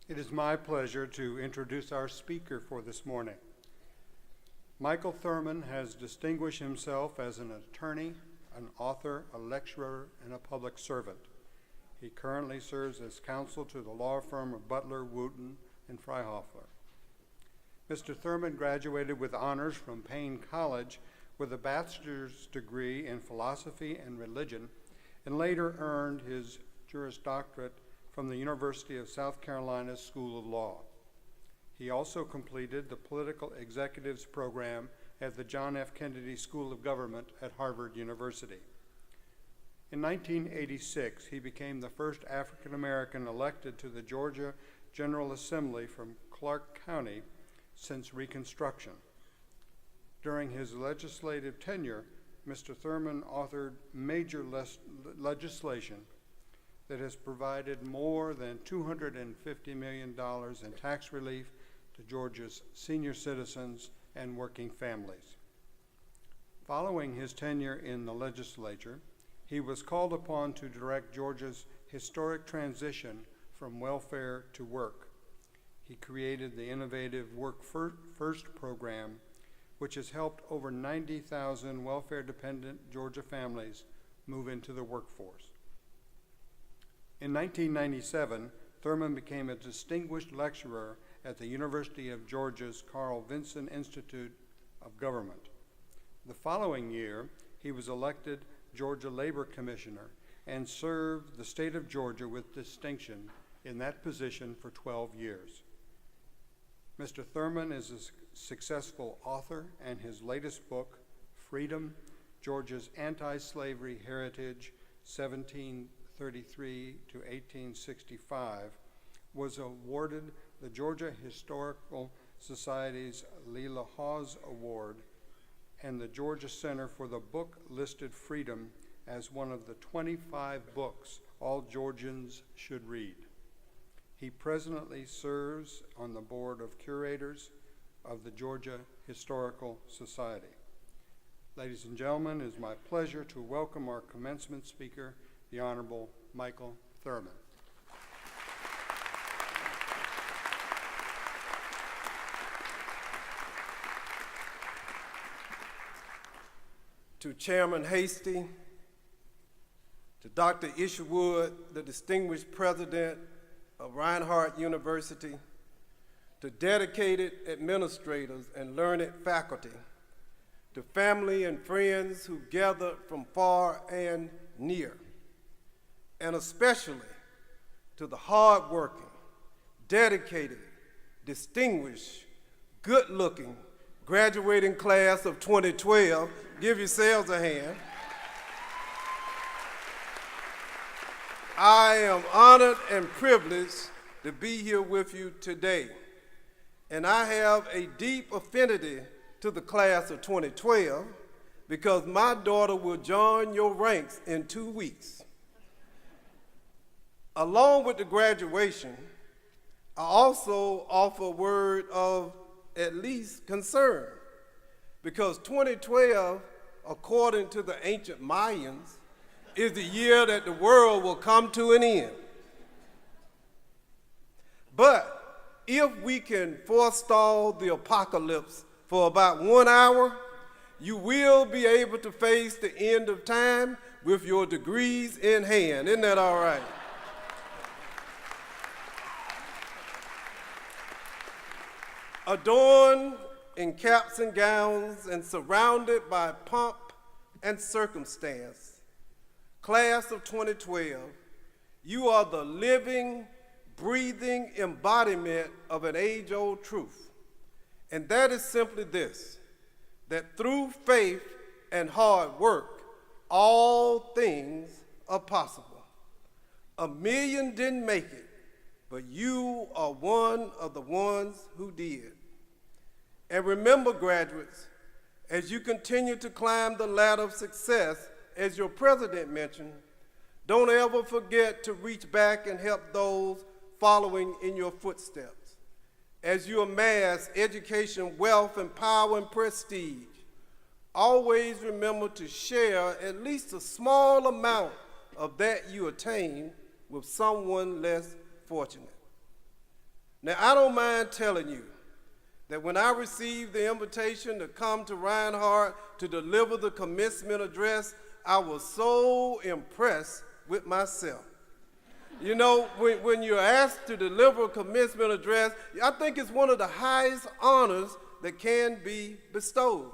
It is my pleasure to introduce our speaker for this morning. Michael Thurmond has distinguished himself as an attorney, an author, a lecturer, and a public servant. He currently serves as counsel to the law firm of Butler, Wooten, and Freihofer. Mr. Thurmond graduated with honors from Payne College with a bachelor's degree in philosophy and religion, and later earned his Juris Doctorate from the University of South Carolina School of Law. He also completed the Political Executives program at the John F. Kennedy School of Government at Harvard University. In 1986, he became the first African American elected to the Georgia General Assembly from Clark County since Reconstruction. During his legislative tenure, Mr. Thurmond authored major legislation that has provided more than $250 million in tax relief to Georgia's senior citizens and working families. Following his tenure in the legislature, he was called upon to direct Georgia's historic transition from welfare to work. He created the innovative Work First program, which has helped over 90,000 welfare-dependent Georgia families move into the workforce. In 1997, Thurmond became a distinguished lecturer at the University of Georgia's Carl Vinson Institute of Government. The following year, he was elected Georgia Labor Commissioner and served the state of Georgia with distinction in that position for 12 years. Mr. Thurmond is a successful author, and his latest book, Freedom, Georgia's Anti-Slavery Heritage, 1733 to 1865, was awarded the Georgia Historical Society's Leila Hawes Award and the Georgia Center for the Book listed Freedom as one of the 25 books all Georgians should read. He presently serves on the board of curators of the Georgia Historical Society. Ladies and gentlemen, it is my pleasure to welcome our commencement speaker, the Honorable Michael Thurmond. To Chairman Hasty, to Dr. Isherwood, the distinguished president of Reinhardt University, to dedicated administrators and learned faculty, to family and friends who gathered from far and near, and especially to the hardworking, dedicated, distinguished, good-looking graduating class of 2012. Give yourselves a hand. I am honored and privileged to be here with you today, and I have a deep affinity to the class of 2012 because my daughter will join your ranks in 2 weeks. Along with the graduation, I also offer a word of at least concern, because 2012, according to the ancient Mayans, is the year that the world will come to an end. But if we can forestall the apocalypse for about 1 hour, you will be able to face the end of time with your degrees in hand. Isn't that all right? Adorned in caps and gowns and surrounded by pomp and circumstance, class of 2012, you are the living, breathing embodiment of an age-old truth. And that is simply this, that through faith and hard work, all things are possible. 1 million didn't make it, but you are one of the ones who did. And remember, graduates, as you continue to climb the ladder of success, as your president mentioned, don't ever forget to reach back and help those following in your footsteps. As you amass education, wealth, and power and prestige, always remember to share at least a small amount of that you attain with someone less fortunate. Now, I don't mind telling you that when I received the invitation to come to Reinhardt to deliver the commencement address, I was so impressed with myself. You know, when you're asked to deliver a commencement address, I think it's one of the highest honors that can be bestowed.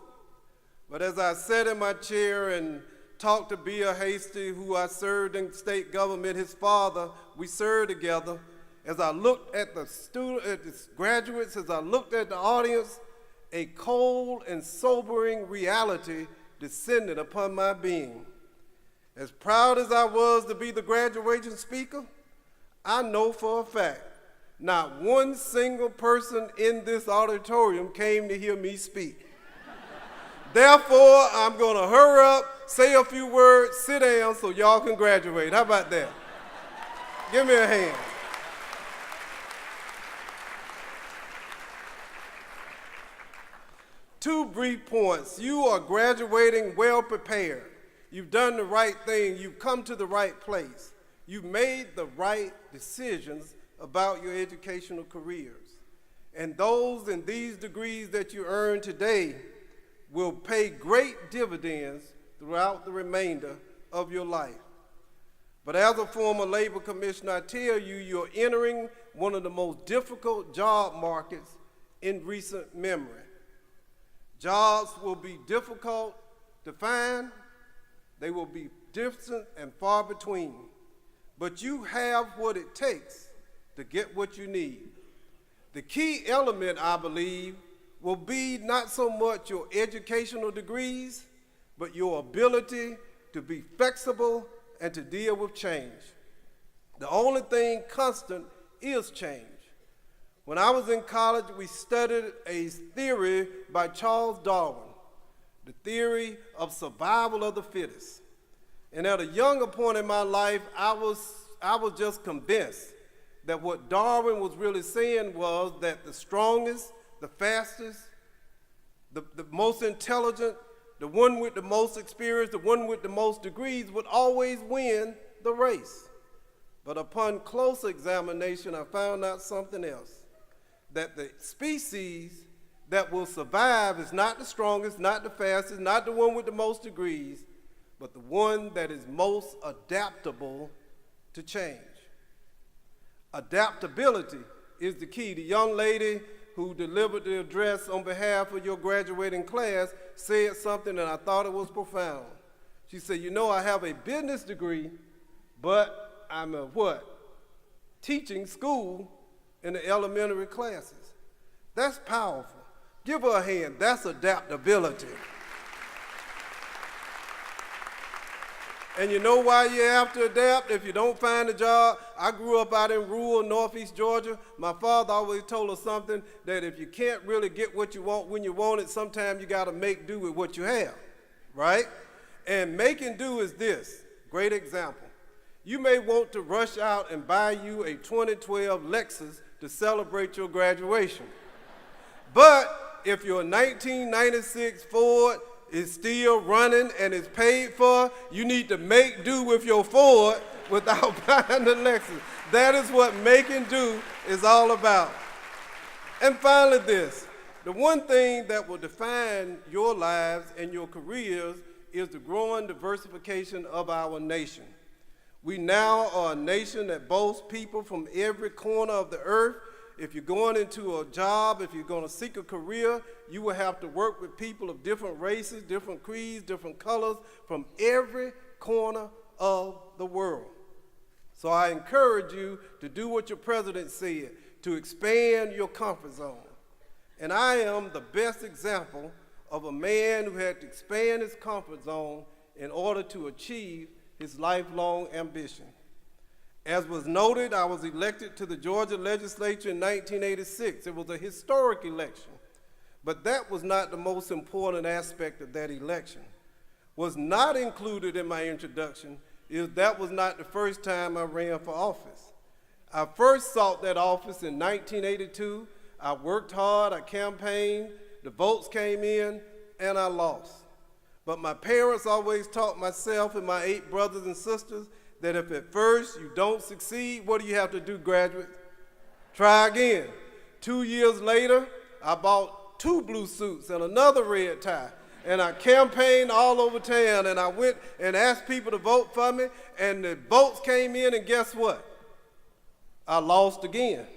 But as I sat in my chair and talked to Bill Hasty, who I served in state government, his father, we served together. As I looked at the graduates, as I looked at the audience, a cold and sobering reality descended upon my being. As proud as I was to be the graduation speaker, I know for a fact not one single person in this auditorium came to hear me speak. Therefore, I'm going to hurry up, say a few words, sit down so y'all can graduate. How about that? Give me a hand. Two brief points. You are graduating well prepared. You've done the right thing. You've come to the right place. You've made the right decisions about your educational careers. And those and these degrees that you earn today will pay great dividends throughout the remainder of your life. But as a former labor commissioner, I tell you, you're entering one of the most difficult job markets in recent memory. Jobs will be difficult to find. They will be distant and far between. But you have what it takes to get what you need. The key element, I believe, will be not so much your educational degrees, but your ability to be flexible and to deal with change. The only thing constant is change. When I was in college, we studied a theory by Charles Darwin, the theory of survival of the fittest. And at a younger point in my life, I was just convinced that what Darwin was really saying was that the strongest, the fastest, the most intelligent, the one with the most experience, the one with the most degrees would always win the race. But upon close examination, I found out something else, that the species that will survive is not the strongest, not the fastest, not the one with the most degrees, but the one that is most adaptable to change. Adaptability is the key. The young lady who delivered the address on behalf of your graduating class said something and I thought it was profound. She said, you know, I have a business degree, but I'm a what? Teaching school in the elementary classes. That's powerful. Give her a hand. That's adaptability. And you know why you have to adapt if you don't find a job? I grew up out in rural northeast Georgia. My father always told us something, that if you can't really get what you want when you want it, sometimes you got to make do with what you have, right? And making do is this. Great example. You may want to rush out and buy you a 2012 Lexus to celebrate your graduation. But if your 1996 Ford is still running and is paid for, you need to make do with your Ford without buying the Lexus. That is what making do is all about. And finally this, the one thing that will define your lives and your careers is the growing diversification of our nation. We now are a nation that boasts people from every corner of the earth. If you're going into a job, if you're going to seek a career, you will have to work with people of different races, different creeds, different colors, from every corner of the world. So I encourage you to do what your president said, to expand your comfort zone. And I am the best example of a man who had to expand his comfort zone in order to achieve his lifelong ambition. As was noted, I was elected to the Georgia legislature in 1986. It was a historic election. But that was not the most important aspect of that election. Was not included in my introduction is that was not the first time I ran for office. I first sought that office in 1982. I worked hard, I campaigned, the votes came in, and I lost. But my parents always taught myself and my 8 brothers and sisters that if at first you don't succeed, what do you have to do, graduates? Try again. 2 years later, I bought 2 blue suits and another red tie. And I campaigned all over town, and I went and asked people to vote for me, and the votes came in, and guess what? I lost again.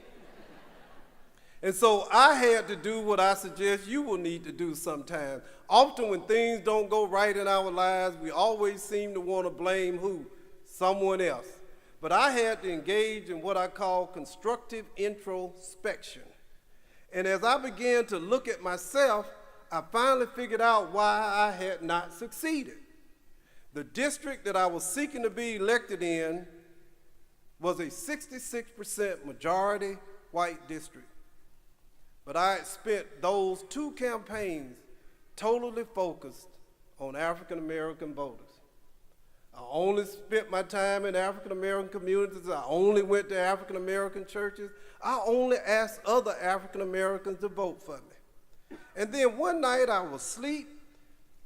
And so I had to do what I suggest you will need to do sometimes. Often when things don't go right in our lives, we always seem to want to blame who? Someone else. But I had to engage in what I call constructive introspection. And as I began to look at myself, I finally figured out why I had not succeeded. The district that I was seeking to be elected in was a 66% majority white district. But I had spent those 2 campaigns totally focused on African American voters. I only spent my time in African American communities. I only went to African American churches. I only asked other African Americans to vote for me. And then one night I was asleep,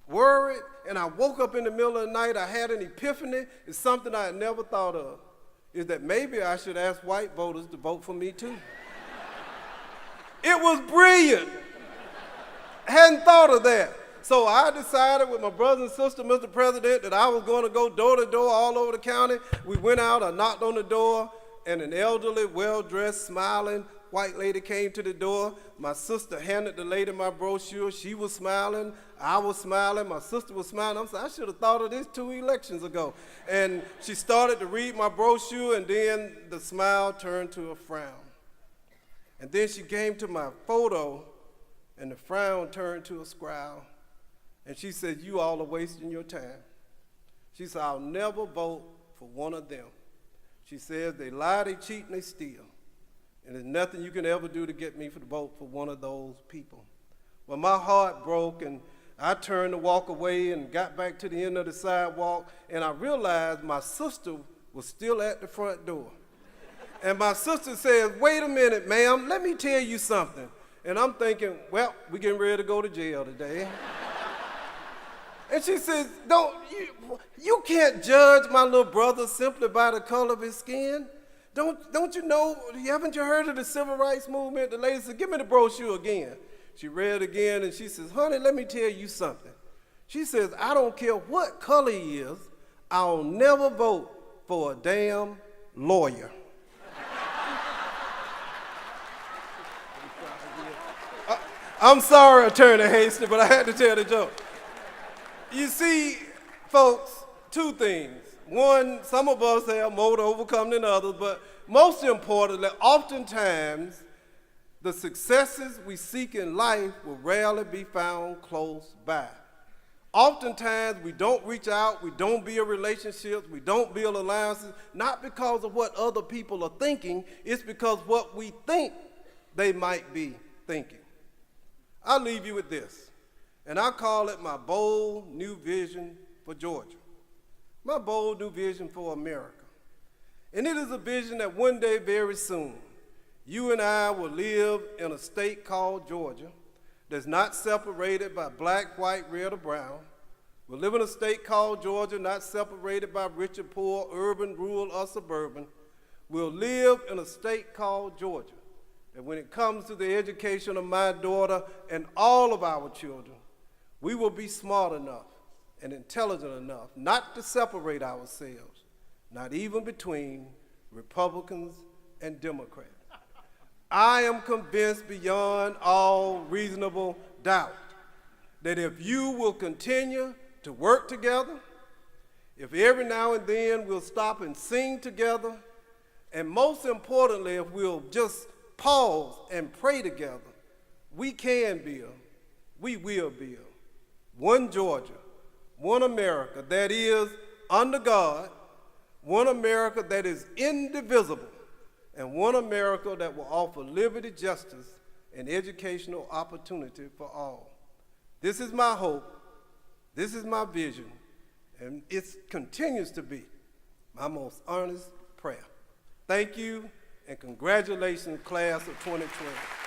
worried, and I woke up in the middle of the night. I had an epiphany. It's something I had never thought of, is that maybe I should ask white voters to vote for me too. It was brilliant. Hadn't thought of that. So I decided with my brother and sister, Mr. President, that I was going to go door to door all over the county. We went out, I knocked on the door, and an elderly, well-dressed, smiling white lady came to the door. My sister handed the lady my brochure. She was smiling. I was smiling. My sister was smiling. I'm saying, I should have thought of this 2 elections ago. And she started to read my brochure, and then the smile turned to a frown. And then she came to my photo, and the frown turned to a scowl. And she said, you all are wasting your time. She said, I'll never vote for one of them. She says, they lie, they cheat, and they steal. And there's nothing you can ever do to get me to vote for one of those people. Well, my heart broke, and I turned to walk away and got back to the end of the sidewalk, and I realized my sister was still at the front door. And my sister says, wait a minute, ma'am, let me tell you something. And I'm thinking, well, we're getting ready to go to jail today. And she says, you can't judge my little brother simply by the color of his skin. Don't you know, haven't you heard of the civil rights movement? The lady said, give me the brochure again. She read again, and she says, honey, let me tell you something. She says, I don't care what color he is, I'll never vote for a damn lawyer. I'm sorry, Attorney Hastings, but I had to tell the joke. You see, folks, 2 things. One, some of us have more to overcome than others, but most importantly, oftentimes, the successes we seek in life will rarely be found close by. Oftentimes, we don't reach out, we don't build relationships, we don't build alliances, not because of what other people are thinking, it's because what we think they might be thinking. I'll leave you with this, and I call it my bold new vision for Georgia. My bold new vision for America. And it is a vision that one day very soon, you and I will live in a state called Georgia that's not separated by black, white, red, or brown. We'll live in a state called Georgia not separated by rich or poor, urban, rural, or suburban. We'll live in a state called Georgia that when it comes to the education of my daughter and all of our children, we will be smart enough and intelligent enough not to separate ourselves, not even between Republicans and Democrats. I am convinced beyond all reasonable doubt that if you will continue to work together, if every now and then we'll stop and sing together, and most importantly, if we'll just pause and pray together, we can build, we will build one Georgia, one America that is under God, one America that is indivisible, and one America that will offer liberty, justice, and educational opportunity for all. This is my hope, this is my vision, and it continues to be my most earnest prayer. Thank you, and congratulations, class of 2012.